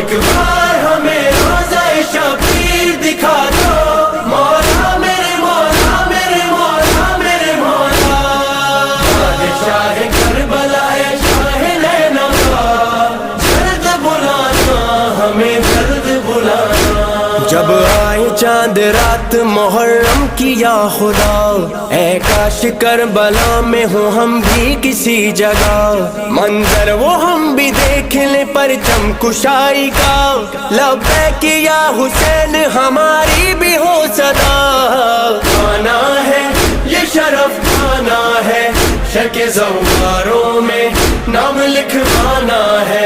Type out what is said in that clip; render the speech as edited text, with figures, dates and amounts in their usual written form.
ایک بار ہمیں روزہ شبیر دکھا دو مولا میرے مولا میرے مولا میرے مولا شاہ کربلا شاہ نینوا درد بلانا ہمیں درد بلانا جب آئے چاند رات محرم کی یا خدا اے کاش کربلا میں ہوں ہم بھی کسی جگہ منظر وہ ہم بھی دیکھ لیں پرچم کشائی کا لبیک یا حسین ہماری بھی ہو صدا کھانا ہے یہ شرف کھانا ہے شک زواروں میں نام لکھوانا ہے